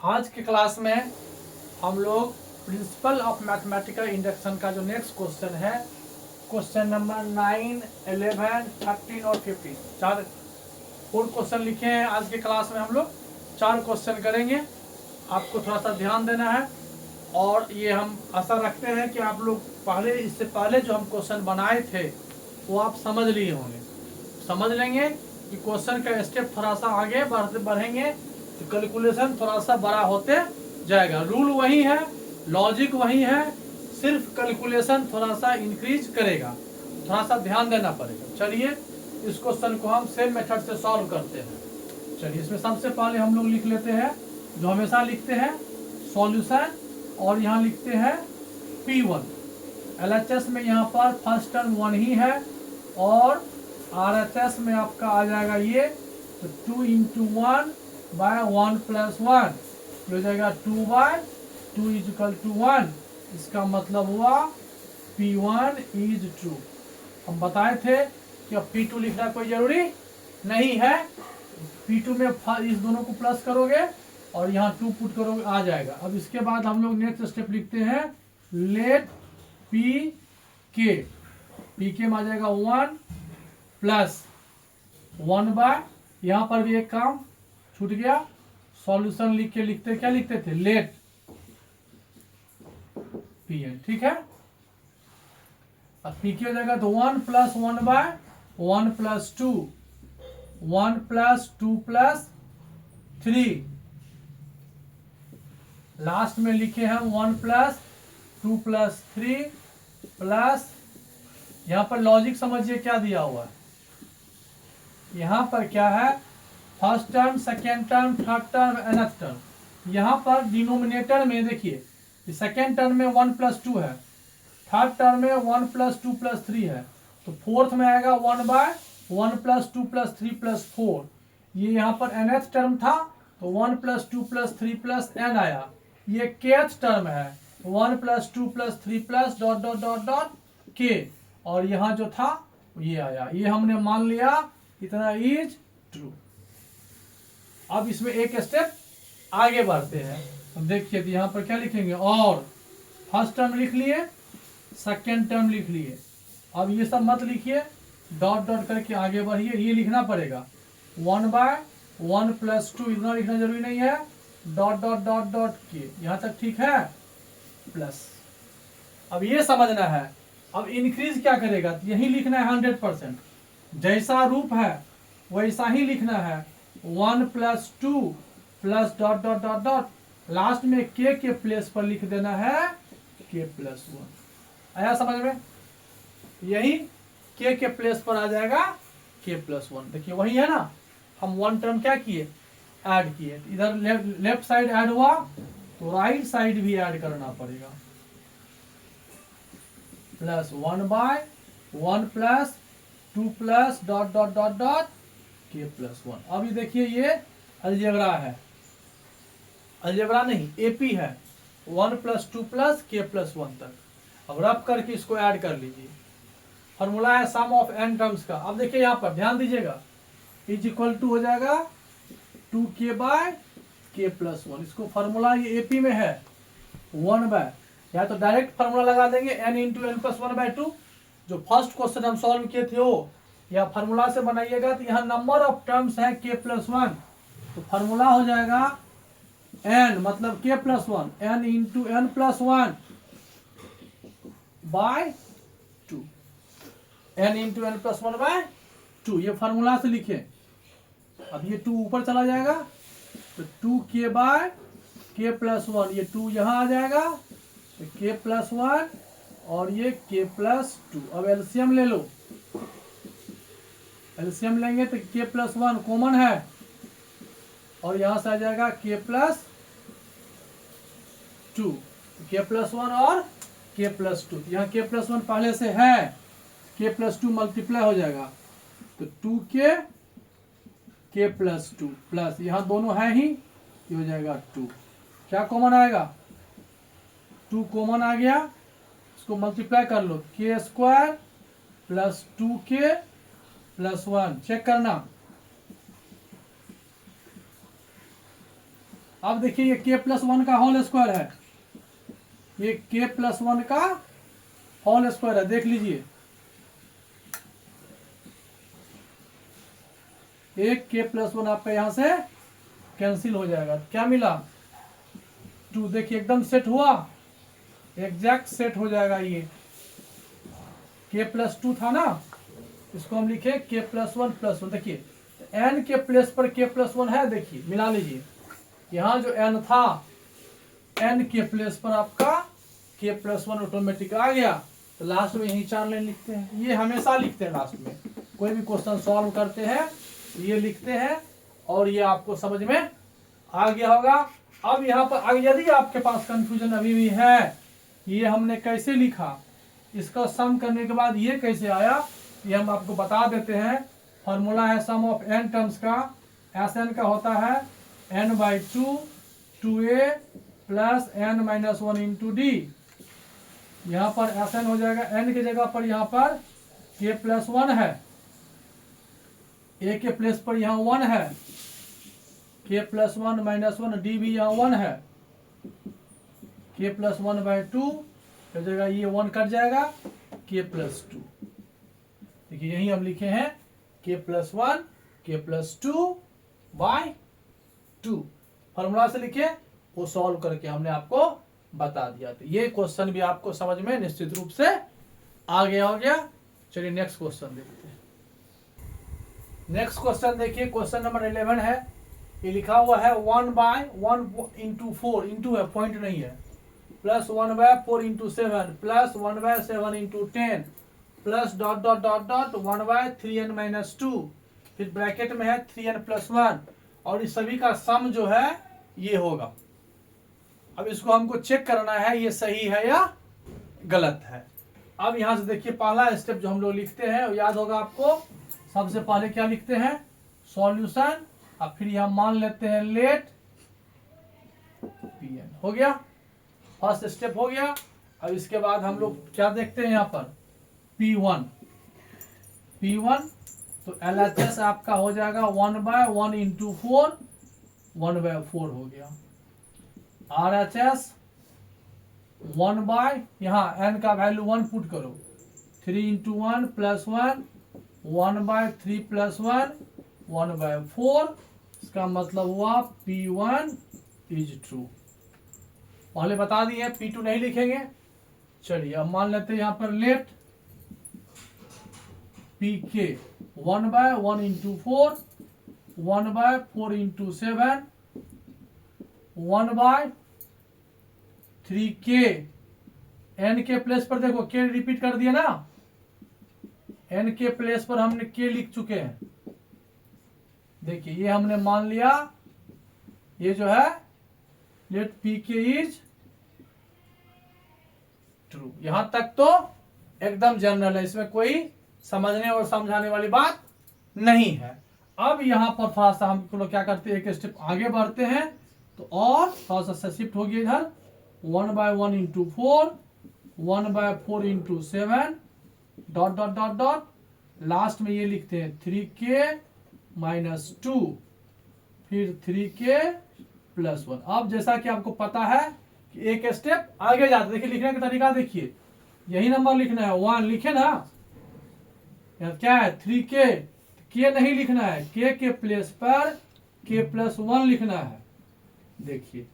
आज के क्लास में हम लोग प्रिंसिपल ऑफ मैथमेटिकल इंडक्शन का जो नेक्स्ट क्वेश्चन है, क्वेश्चन नंबर 9, 11, 13 और 15, 4 क्वेश्चन लिखे हैं। आज के क्लास में हम लोग 4 क्वेश्चन करेंगे। आपको थोड़ा सा ध्यान देना है और ये हम आशा रखते हैं कि आप लोग इससे पहले जो हम क्वेश्चन बनाए थे वो आप समझ लिए होंगे। समझ लेंगे कि क्वेश्चन का स्टेप थोड़ा सा आगे बढ़ेंगे तो कैलकुलेशन थोड़ा सा बड़ा होते जाएगा। रूल वही है, लॉजिक वही है, सिर्फ कैलकुलेशन थोड़ा सा इंक्रीज करेगा, थोड़ा सा ध्यान देना पड़ेगा। चलिए इस क्वेश्चन को हम सेम मेथड से सॉल्व करते हैं। चलिए इसमें सबसे पहले हम लोग लिख लेते हैं जो हमेशा लिखते हैं सॉल्यूशन, और यहाँ लिखते हैं P1। LHS में यहाँ पर फर्स्ट टर्म 1 ही है और RHS में आपका आ जाएगा ये, तो 2 × 1 बाय 1 + 1 हो जाएगा 2/2 = 1। इसका मतलब हुआ P1 is true। हम बताए थे कि अब P2 लिखना कोई जरूरी नहीं है। P2 में इस दोनों को प्लस करोगे और यहाँ 2 पुट करोगे, आ जाएगा। अब इसके बाद हम लोग नेक्स्ट स्टेप लिखते हैं लेट PK। PK में आ जाएगा 1 + 1/, यहाँ पर भी एक काम छूट गया, सॉल्यूशन लिख के क्या लिखते थे, लेट Pn। ठीक है, अब PK हो जाएगा तो 1 + 1/, 1 + 2, 1 + 2 + 3, लास्ट में लिखे हम 1 + 2 + 3 प्लस, यहाँ पर लॉजिक समझिए क्या दिया हुआ है। यहाँ पर क्या है, first term, second term, third term, nth term. यहाँ पर डिनोमिनेटर में देखिए सेकेंड टर्म में 1 + 2 है, थर्ड टर्म में 1 + 2 + 3 है, तो फोर्थ में आएगा 1/1 + 2 + 3 + 4। ये यहाँ पर nth टर्म था तो 1 + 2 + 3 + n आया। ये kth टर्म है, 1 + 2 + 3 + ... k, और यहाँ जो था ये आया। ये हमने मान लिया इतना इज ट्रू। अब इसमें एक स्टेप आगे बढ़ते हैं। हम देखिए तो यहाँ पर क्या लिखेंगे, और फर्स्ट टर्म लिख लिए, सेकेंड टर्म लिख लिए। अब ये सब मत लिखिए, डॉट डॉट करके आगे बढ़िए। ये लिखना पड़ेगा 1/1 + 2, इतना लिखना जरूरी नहीं है, ... के, यहाँ तक ठीक है, प्लस। अब ये समझना है, अब इंक्रीज क्या करेगा, तो यही लिखना है 100%, जैसा रूप है वैसा ही लिखना है। 1 + 2 + ... लास्ट में के प्लेस पर लिख देना है k + 1। आया समझ में, यही के प्लेस पर आ जाएगा k + 1। देखिए वही है ना, हम 1 टर्म क्या किए, ऐड किए। इधर लेफ्ट साइड ऐड हुआ तो राइट साइड भी ऐड करना पड़ेगा, प्लस 1/1 + 2 + ... k + 1। अभी देखिए ये अलजेब्रा है, अलजेब्रा नहीं एपी है, 1 + 2 + k + 1 तक। अब रब करके इसको ऐड कर लीजिए। फॉर्मूला है सम ऑफ n टर्म्स का। अब देखिए यहाँ पर ध्यान दीजिएगा, = हो जाएगा 2k/k + 1। इसको फॉर्मूला ये एपी में है 1/, या तो डायरेक्ट फॉर्मूला लगा देंगे n × n + 1/2, जो फर्स्ट क्वेश्चन हम सॉल्व किए थे वो, या फॉर्मूला से बनाइएगा तो यहाँ नंबर ऑफ टर्म्स है k + 1, तो फॉर्मूला हो जाएगा n मतलब k + 1, n × n + 1/2, n × n + 1/2, ये फॉर्मूला से लिखे। अब ये 2 ऊपर चला जाएगा तो 2k/k + 1, ये 2 यहाँ आ जाएगा तो k + 1 और ये k + 2। अब एलसीएम ले लो, एलसीएम लेंगे तो k + 1 कॉमन है और यहाँ से आ जाएगा k + 2, k + 1 और k + 2। यहाँ k + 1 पहले से है, k + 2 मल्टीप्लाई हो जाएगा तो 2k k + 2 प्लस, यहाँ दोनों है ही, ये हो जाएगा 2। क्या कॉमन आएगा, 2 कॉमन आ गया, इसको मल्टीप्लाई कर लो, k² + 2k + 1। चेक करना, अब देखिए ये k प्लस 1 का होल स्क्वायर है, ये k प्लस 1 का होल स्क्वायर है, देख लीजिए एक k प्लस 1 आपका यहां से कैंसिल हो जाएगा, क्या मिला 2। देखिए एकदम सेट हुआ, एग्जैक्ट सेट हो जाएगा। ये k प्लस 2 था ना, इसको हम लिखे k प्लस 1 देखिए n के प्लेस पर k प्लस 1 है, देखिए मिला लीजिए, यहाँ जो n था n के प्लेस पर आपका k प्लस 1 ऑटोमेटिक आ गया। तो लास्ट में यही 4 लाइन लिखते हैं, ये हमेशा लिखते हैं लास्ट में, कोई भी क्वेश्चन सॉल्व करते हैं ये लिखते हैं, और ये आपको समझ में आ गया होगा। अब यहाँ पर यदि आपके पास कंफ्यूजन अभी भी है, ये हमने कैसे लिखा, इसका सम करने के बाद ये कैसे आया, ये हम आपको बता देते हैं। फॉर्मूला है सम ऑफ n टर्म्स का, एस एन का होता है n/2 2a plus n minus 1 into D. यहाँ पर एस एन हो जाएगा, n की जगह पर यहाँ पर k प्लस 1 है, a के प्लेस पर यहाँ 1 है, k प्लस 1 माइनस 1 डी भी यहाँ 1 है, k प्लस 1/2 हो जाएगा, ये 1 कट जाएगा, k प्लस 2। देखिए यही हम लिखे हैं k plus 1 k plus 2/2 formula से लिखे, वो सॉल्व करके हमने आपको बता दिया। तो ये क्वेश्चन भी आपको समझ में निश्चित रूप से आ गया हो गया। चलिए नेक्स्ट क्वेश्चन देखते हैं। नेक्स्ट क्वेश्चन देखिए, क्वेश्चन नंबर 11 है, ये लिखा हुआ है 1/1 इंटू 4 इंटू है, पॉइंट नहीं है, plus 1/4 into 7 plus 1/7 into 10 plus dot dot dot dot 1/3n minus 2, फिर ब्रैकेट में है 3n प्लस 1, और इस सभी का सम जो है ये होगा। अब इसको हमको चेक करना है ये सही है या गलत है। अब यहां से देखिए पहला स्टेप जो हम लोग लिखते हैं, याद होगा आपको, सबसे पहले क्या लिखते हैं, सॉल्यूशन, अब फिर यहां मान लेते हैं लेट pn, हो गया फर्स्ट स्टेप हो गया। अब इसके बाद हम लोग क्या देखते हैं यहाँ पर P1 तो LHS आपका हो जाएगा 1/1 इंटू 4 1/4 हो गया। RHS 1/ यहाँ n का वैल्यू 1 पुट करो, 3 इंटू 1 प्लस 1 1/3 प्लस 1 1/4, इसका मतलब हुआ P1 इज ट्रू। पहले बता दिए P2 नहीं लिखेंगे। चलिए अब मान लेते हैं यहाँ पर let PK 1/1 into 4 1/4 into 7 1/3k, n के प्लेस पर देखो k रिपीट कर दिया ना, n के प्लेस पर हमने k लिख चुके हैं। देखिए ये हमने मान लिया, ये जो है लेट pk इज ट्रू। यहां तक तो एकदम जनरल है, इसमें कोई समझने और समझाने वाली बात नहीं है। अब यहां पर थोड़ा सा हम लोग क्या करते हैं, एक स्टेप आगे बढ़ते हैं, तो और थोड़ा सा शिफ्ट हो गया इधर 1/1 into 4 1/4 into 7 dot dot dot dot, last में ये लिखते हैं 3k माइनस 2 फिर 3k प्लस 1। अब जैसा कि आपको पता है कि एक स्टेप आगे जाते, देखिए लिखने का तरीका देखिए, यही नंबर लिखना है 1 लिखे ना, क्या है 3k, k नहीं लिखना है, k के प्लेस पर k प्लस 1 लिखना है। देखिए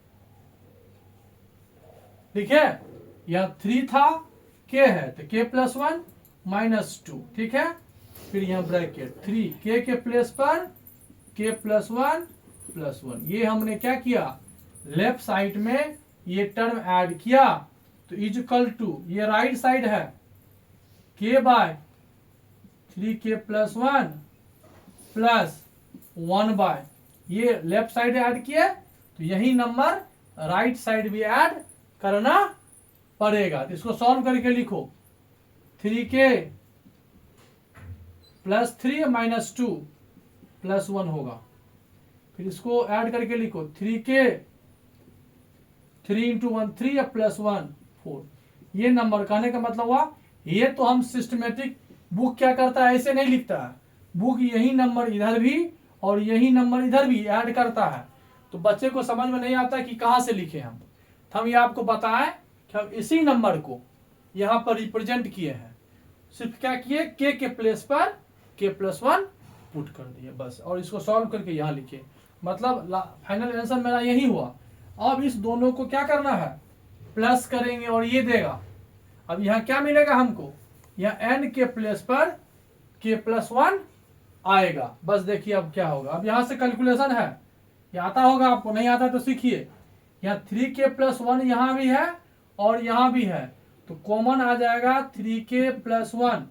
ठीक है, यह 3 था, k है तो k प्लस 1 माइनस 2, ठीक है, फिर यहाँ ब्रैकेट 3 k के प्लेस पर k प्लस 1 प्लस 1। ये हमने क्या किया, लेफ्ट साइड में ये टर्म ऐड किया, तो इज इक्वल टू ये राइट साइड है k/3k प्लस 1 प्लस 1/ ये लेफ्ट साइड ऐड किया, तो यही नंबर राइट साइड भी ऐड करना पड़ेगा। तो इसको सॉल्व करके लिखो 3k प्लस 3 माइनस 2 प्लस 1 होगा, फिर इसको ऐड करके लिखो 3k 3 इंटू 1 3 या प्लस 1 4। ये नंबर कहने का मतलब हुआ, ये तो हम सिस्टमेटिक, बुक क्या करता है ऐसे नहीं लिखता है, बुक यही नंबर इधर भी और यही नंबर इधर भी ऐड करता है, तो बच्चे को समझ में नहीं आता कि कहाँ से लिखे हम, तो हम ये आपको बताएं कि हम इसी नंबर को यहाँ पर रिप्रेजेंट किए हैं। सिर्फ क्या किए, के प्लेस पर k+1 पुट कर दिए बस, और इसको सॉल्व करके यहाँ लिखे। मतलब फाइनल आंसर मेरा यही हुआ। अब इस दोनों को क्या करना है, प्लस करेंगे और ये देगा। अब यहाँ क्या मिलेगा हमको, यहाँ n के प्लेस पर k+1 आएगा। बस देखिए अब क्या होगा। अब यहाँ से कैलकुलेशन है, ये आता होगा आपको, नहीं आता तो सीखिए। यहाँ 3k+1 यहाँ भी है और यहाँ भी है, तो कॉमन आ जाएगा 3k+1,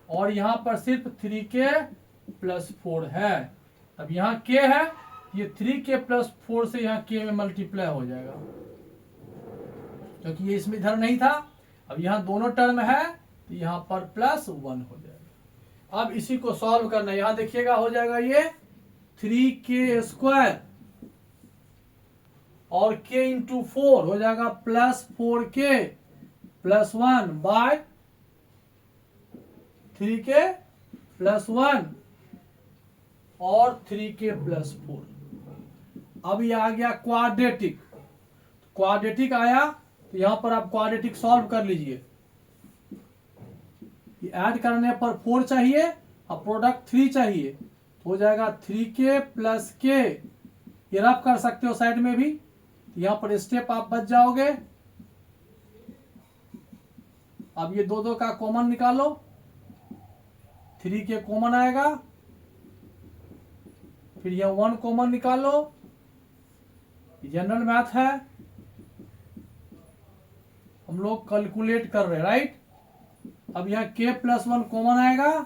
और यहाँ पर सिर्फ 3k+4 है। अब यहाँ k है, ये 3k+4 से यहाँ k में मल्टीप्लाई हो जाएगा, क्योंकि ये इसमें इधर नहीं था। अब यहाँ दोनों टर्म है तो यहाँ पर +1 हो जाएगा। अब इसी को सॉल्व करना है। यहाँ देखिएगा हो जाएगा ये 3k² और k इंटू 4 हो जाएगा +4k+1 बाय 3k+1 और 3k+4। अब ये आ गया क्वाड्रेटिक। क्वाड्रेटिक आया तो यहां पर आप क्वाड्रेटिक सॉल्व कर लीजिए। ऐड करने पर 4 चाहिए और प्रोडक्ट 3 चाहिए, तो हो जाएगा 3k+k। ये रफ कर सकते हो साइड में भी, यहां पर स्टेप आप बच जाओगे। अब ये दो का कॉमन निकालो, 3k कॉमन आएगा, फिर यह 1 कॉमन निकालो। जनरल मैथ है, हम लोग कैलकुलेट कर रहे हैं, राइट। अब यहां k+1 कॉमन आएगा,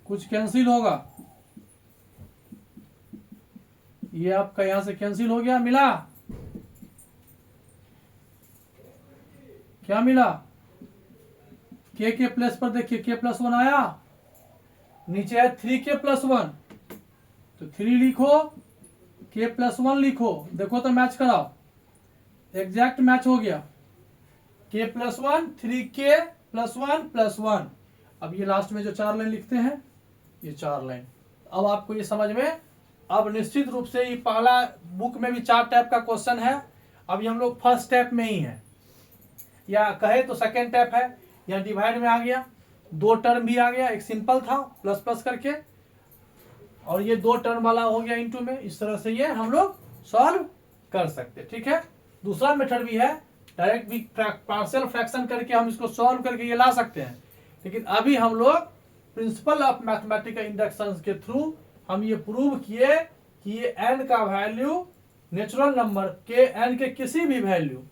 कुछ कैंसिल होगा, ये आपका यहां से कैंसिल हो गया। मिला, क्या मिला, के प्लेस पर देखिए k+1 आया, नीचे है 3k+1, तो 3 लिखो, k+1 लिखो, देखो तो मैच कराओ, एग्जैक्ट मैच हो गया। k+1 3k+1+1। अब ये लास्ट में जो 4 लाइन लिखते हैं, ये 4 लाइन। अब आपको ये समझ में, अब निश्चित रूप से ये पहला बुक में भी 4 टाइप का क्वेश्चन है। अभी हम लोग फर्स्ट स्टेप में ही है, या कहे तो सेकेंड टाइप है। यहाँ डिवाइड में आ गया, 2 टर्म भी आ गया, एक सिंपल था प्लस प्लस करके, और ये 2 टर्म वाला हो गया इनटू में। इस तरह से ये हम लोग सॉल्व कर सकते, ठीक है। दूसरा मेथड भी है, डायरेक्ट भी पार्शियल फ्रैक्शन करके हम इसको सॉल्व करके ये ला सकते हैं, लेकिन अभी हम लोग प्रिंसिपल ऑफ मैथमेटिकल इंडक्शन के थ्रू हम ये प्रूव किए कि ये n का वैल्यू नेचुरल नंबर के n के किसी भी वैल्यू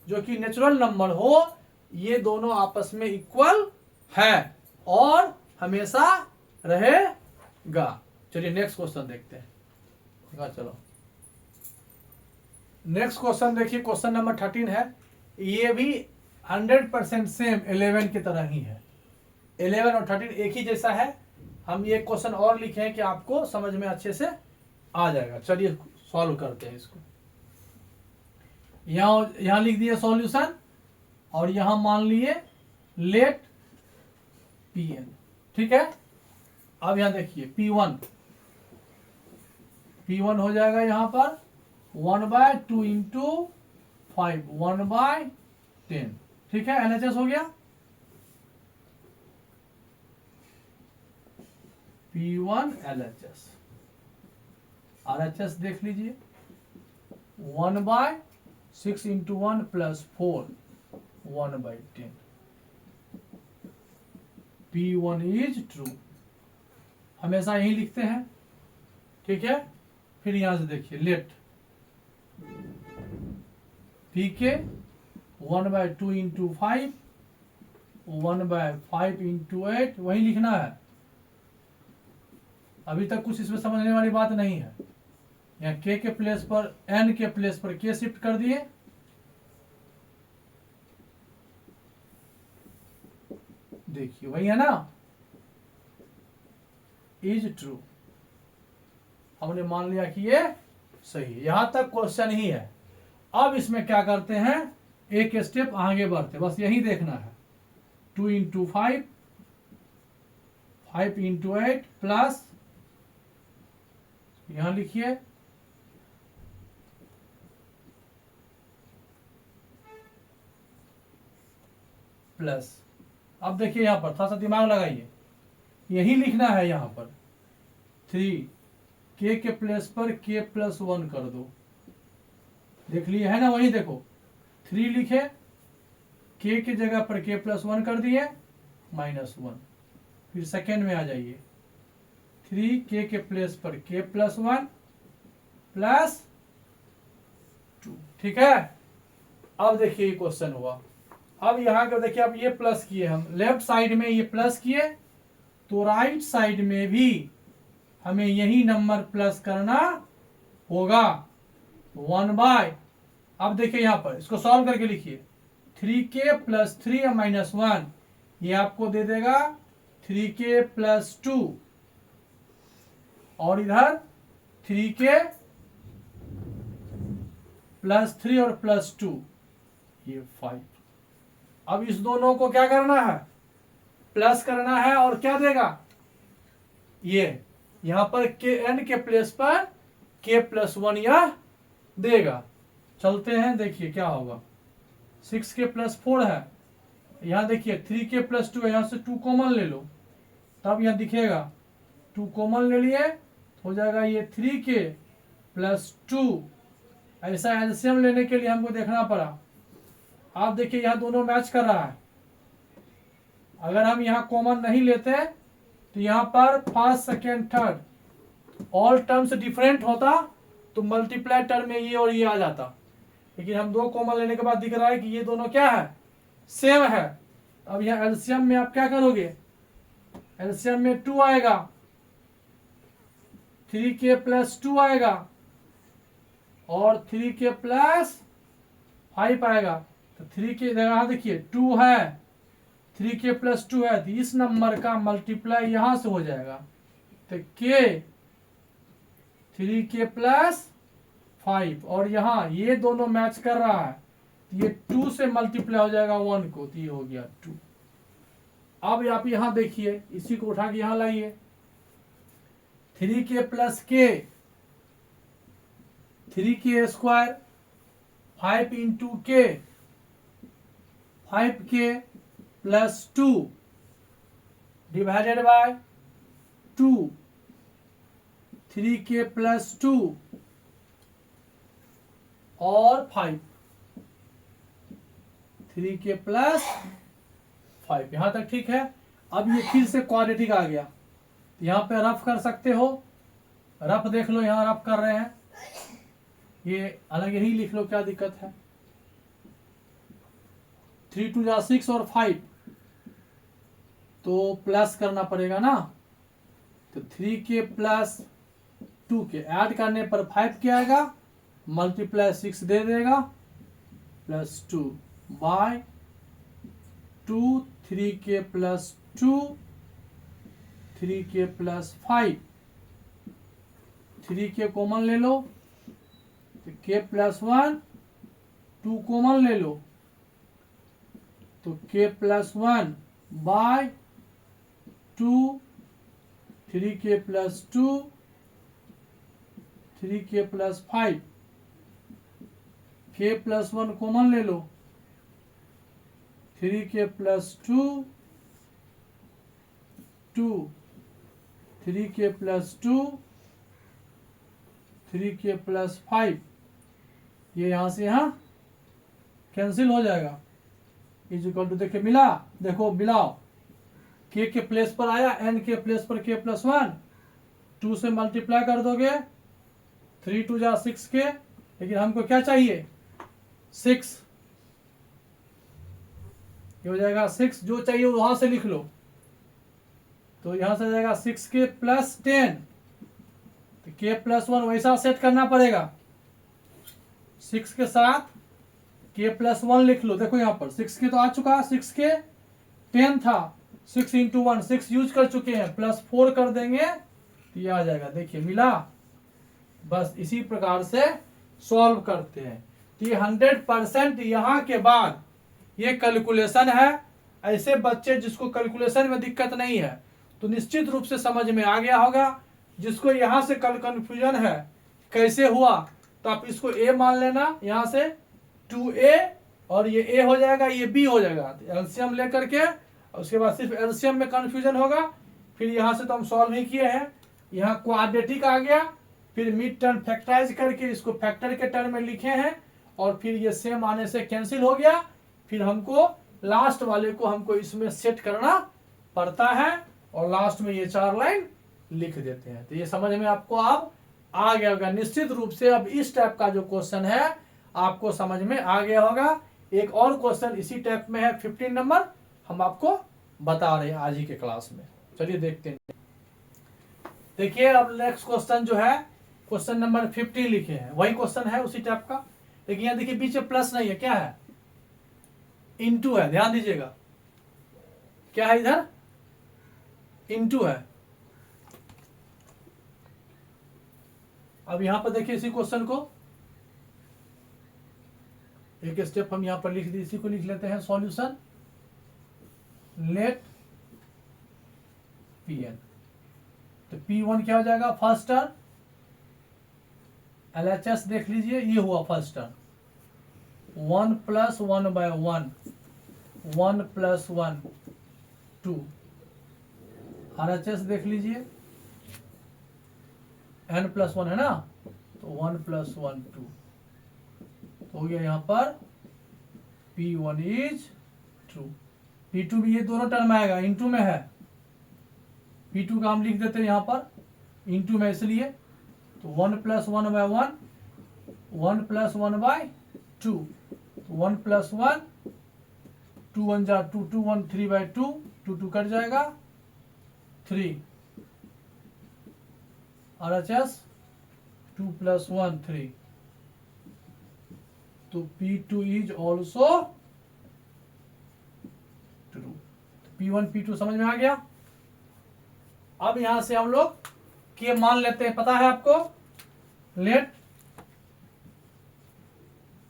जो कि नेचुरल नंबर हो, ये दोनों आपस में इक्वल है और हमेशा रहेगा। चलिए नेक्स्ट क्वेश्चन देखते हैं। चलो नेक्स्ट क्वेश्चन देखिए, क्वेश्चन नंबर 13 है। ये भी 100% सेम 11 की तरह ही है। 11 और 13 एक ही जैसा है। हम ये क्वेश्चन और लिखे हैं कि आपको समझ में अच्छे से आ जाएगा। चलिए सॉल्व करते हैं इसको। यहां लिख दिए सॉल्यूशन, और यहां मान लिए लेट Pn, ठीक है। अब यहां देखिए P1 हो जाएगा यहां पर 1/2 इंटू 5, 1/10, ठीक है। LHS हो गया, P1 LHS। RHS देख लीजिए, 1/6 इंटू 1 + 4, 1/10। P1 इज ट्रू, हमेशा यही लिखते हैं, ठीक है। फिर यहां से देखिए लेट Pk 1/2 इंटू 5, 1/5 इंटू 8, वही लिखना है। अभी तक कुछ इसमें समझने वाली बात नहीं है। यहाँ k के प्लेस पर n के प्लेस पर k शिफ्ट कर दिए, देखिए वही है ना, इज ट्रू। हमने मान लिया कि ये सही है। यहां तक क्वेश्चन ही है। अब इसमें क्या करते हैं, एक स्टेप आगे बढ़ते, बस यही देखना है। 2 इंटू 5, 5 इंटू 8 प्लस, यहां लिखिए प्लस। अब देखिए यहां पर थोड़ा सा दिमाग लगाइए, यही लिखना है यहां पर 3 के प्लेस पर k प्लस 1 कर दो। देख लिए है ना, वही देखो 3 लिखे, k की जगह पर k प्लस 1 कर दिए -1। फिर सेकेंड में आ जाइए 3 के प्लेस पर k प्लस 1 प्लस 2। ठीक है, अब देखिए क्वेश्चन हुआ। अब यहाँ का देखिए, अब ये प्लस किए हम लेफ्ट साइड में, ये प्लस किए तो राइट साइड में भी हमें यही नंबर प्लस करना होगा 1/। अब देखिए यहाँ पर इसको सॉल्व करके लिखिए 3k प्लस 3 या -1, ये आपको दे देगा 3k प्लस 2, और इधर 3k प्लस 3 और प्लस 2 ये 5। अब इस दोनों को क्या करना है, प्लस करना है, और क्या देगा ये यहां पर n के प्लेस पर k प्लस 1 यह देगा। चलते हैं, देखिए क्या होगा। 6k प्लस 4 है, यहां देखिए 3k प्लस 2 है, यहां से 2 कॉमन ले लो, तब यहां दिखेगा 2 कॉमन ले लिए, हो जाएगा ये 3k प्लस 2। ऐसा एलसीएम लेने के लिए हमको देखना पड़ा। आप देखिए यहां दोनों मैच कर रहा है। अगर हम यहां कॉमन नहीं लेते तो यहां पर first second third all terms different होता तो मल्टीप्लाई टर्म में ये और ये आ जाता, लेकिन हम 2 कॉमन लेने के बाद दिख रहा है कि ये दोनों क्या है, सेम है। अब यहाँ एलसीएम में आप क्या करोगे, एलसीएम में 2 आएगा, 3k प्लस 2 आएगा और 3k प्लस 5 आएगा। तो 3k जगह देखिए 2 है, 3k प्लस 2 है, तो इस नंबर का मल्टीप्लाई यहां से हो जाएगा, तो k 3k प्लस 5, और यहाँ ये दोनों मैच कर रहा है, तो ये 2 से मल्टीप्लाई हो जाएगा 1 को, तो ये हो गया 2। अब आप यहां देखिए, इसी को उठा के यहां लाइए 3k plus k, 3k square 5 into k, 5k plus 2 divided by 2, 3k plus 2 और 5, 3k प्लस 5। यहां तक ठीक है। अब ये फिर से क्वाड्रेटिक आ गया, यहां पे रफ कर सकते हो, रफ देख लो, यहां रफ कर रहे हैं, ये अलग यही लिख लो, क्या दिक्कत है। 3 2 जा 6 और 5 तो प्लस करना पड़ेगा ना, तो 3k प्लस 2k ऐड करने पर 5 क्या आएगा, मल्टीप्लाई 6 दे देगा plus 2 by 2, 3k plus 2, 3k plus 5, 3k common ले लो तो k प्लस 1, 2 कॉमन ले लो तो k plus 1 by 2, 3k plus 2, 3k plus 5, k plus 1 common ले लो, 3k plus 2, 2, 3k plus 2, 3k plus 5, ये यहां से यहां कैंसिल हो जाएगा। इज इक्वल टू देखिए मिला, देखो मिलाओ, k के प्लेस पर आया, n के प्लेस पर k प्लस 1, 2 से मल्टीप्लाई कर दोगे 3 2 जा 6k, लेकिन हमको क्या चाहिए 6, ये हो जाएगा 6, जो चाहिए वहां से लिख लो, तो यहां से आ जाएगा 6k प्लस 10, तो k प्लस 1 वैसा सेट करना पड़ेगा, 6 के साथ k प्लस 1 लिख लो। देखो यहाँ पर 6k तो आ चुका, 6k 10 था, 6 इंटू 1 6 यूज कर चुके हैं, प्लस 4 कर देंगे तो ये आ जाएगा, देखिए मिला। बस इसी प्रकार से सॉल्व करते हैं। तो ये 100% यहाँ के बाद ये कैलकुलेशन है। ऐसे बच्चे जिसको कैलकुलेशन में दिक्कत नहीं है तो निश्चित रूप से समझ में आ गया होगा। जिसको यहाँ से कल कंफ्यूजन है कैसे हुआ, तो आप इसको ए मान लेना, यहाँ से 2a और ये a हो जाएगा, ये b हो जाएगा। तो एलसीएम लेकर के उसके बाद सिर्फ एलसीएम में कंफ्यूजन होगा। फिर यहाँ से तो हम सॉल्व ही किए हैं, यहाँ क्वाड्रेटिक आ गया, फिर मिड टर्म फैक्टराइज करके इसको फैक्टर के टर्म में लिखे हैं, और फिर ये सेम आने से कैंसिल हो गया। फिर हमको लास्ट वाले को हमको इसमें सेट करना पड़ता है, और लास्ट में ये 4 लाइन लिख देते हैं। तो ये समझ में आपको अब आ गया होगा निश्चित रूप से। अब इस टाइप का जो क्वेश्चन है आपको समझ में आ गया होगा। एक और क्वेश्चन इसी टाइप में है 15 नंबर, हम आपको बता रहे हैं आज ही के क्लास में। चलिए देखते हैं। देखिए अब नेक्स्ट क्वेश्चन जो है क्वेश्चन नंबर 15 लिखे हैं, वही क्वेश्चन है उसी टाइप का। लेकिन यहाँ देखिए बीच में प्लस नहीं है, क्या है, इनटू है, ध्यान दीजिएगा। क्या है इधर, इनटू है। अब यहां पर देखिए इसी क्वेश्चन को एक स्टेप हम यहां पर लिख दी, इसी को लिख लेते हैं सॉल्यूशन। लेट Pn, तो P1 क्या हो जाएगा, फर्स्ट टर्म। LHS देख लीजिए, ये हुआ फर्स्ट टर्म 1 + 1/1, 1 + 1 2। RHS देख लीजिए, n + 1 है ना, तो 1 + 1 2 तो हो गया। यहाँ पर P1 इज ट्रू। P2 भी ये दोनों टर्म आएगा, इनटू में है। P2 का हम लिख देते हैं यहाँ पर इनटू में, इसलिए तो 1 + 1/1, 1 + 1/2, 1 + 1, 2 1 जा 2, 2 1 3/2, 2 2 कट जाएगा 3। RHS 2 + 1 3, तो P2 is also true. P1 P2 समझ में आ गया। अब यहां से हम लोग के मान लेते हैं, पता है आपको। लेट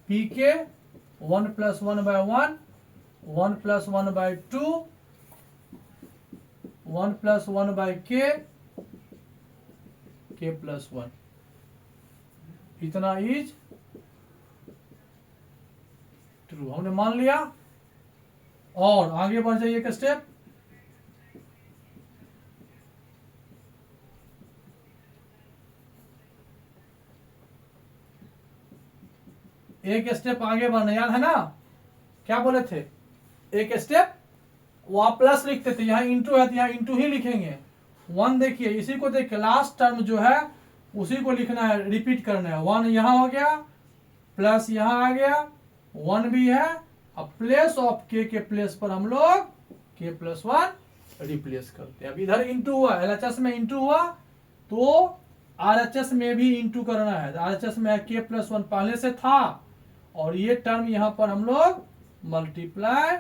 Pk 1 + 1/1, 1 + 1/2, 1 + 1/k, k + 1, इतना इज ट्रू, हमने मान लिया। और आगे बढ़ जाइए एक स्टेप। एक स्टेप आगे बढ़ना, याद है ना, क्या बोले थे, एक स्टेप वहां प्लस लिखते थे, यहाँ इंटू है तो यहाँ इंटू ही लिखेंगे। 1 देखिए, इसी को देखिए, लास्ट टर्म जो है उसी को लिखना है, रिपीट करना है। 1 यहाँ हो गया, प्लस यहाँ आ गया, 1 भी है। अब प्लेस ऑफ के प्लेस पर हम लोग k + 1 रिप्लेस करते हैं। अब इधर इंटू हुआ, LHS में इंटू हुआ, तो RHS में भी इंटू करना है। RHS में k + 1 पहले से था, और ये टर्म यहाँ पर हम लोग मल्टीप्लाई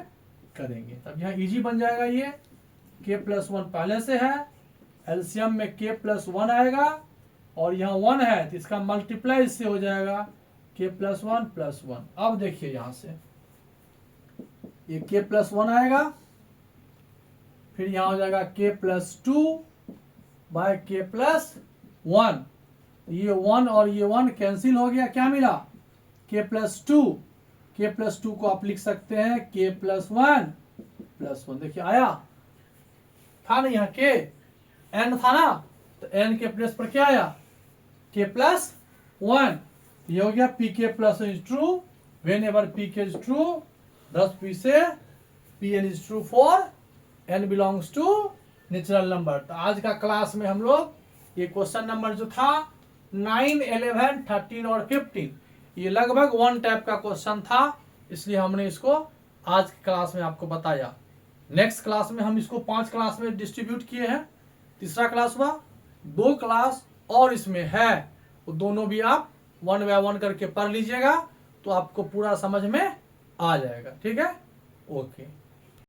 करेंगे, तब यहाँ इजी बन जाएगा। ये k + 1 पहले से है, एलसीएम में k + 1 आएगा, और यहाँ 1 है तो इसका मल्टीप्लाई इससे हो जाएगा k + 1 + 1। अब देखिए यहाँ से ये k + 1 आएगा, फिर यहाँ हो जाएगा k + 2/k + 1। ये 1 और ये 1 कैंसिल हो गया, क्या मिला, k + 2। k + 2 को आप लिख सकते हैं k + 1 + 1। देखिए आया, था ना यहाँ k, n था ना, तो n के प्लेस पर क्या आया, k + 1। ये हो गया Pk + is true whenever Pk is true, thus P से Pn is true for n belongs to natural number. तो आज का क्लास में हम लोग ये क्वेश्चन नंबर जो था 9, 11, 13 और 15, ये लगभग 1 टाइप का क्वेश्चन था, इसलिए हमने इसको आज की क्लास में आपको बताया। नेक्स्ट क्लास में हम इसको 5 क्लास में डिस्ट्रीब्यूट किए हैं। तीसरा क्लास हुआ, 2 क्लास और इसमें है, वो दोनों भी आप 1 बाय 1 करके पढ़ लीजिएगा, तो आपको पूरा समझ में आ जाएगा। ठीक है, ओके।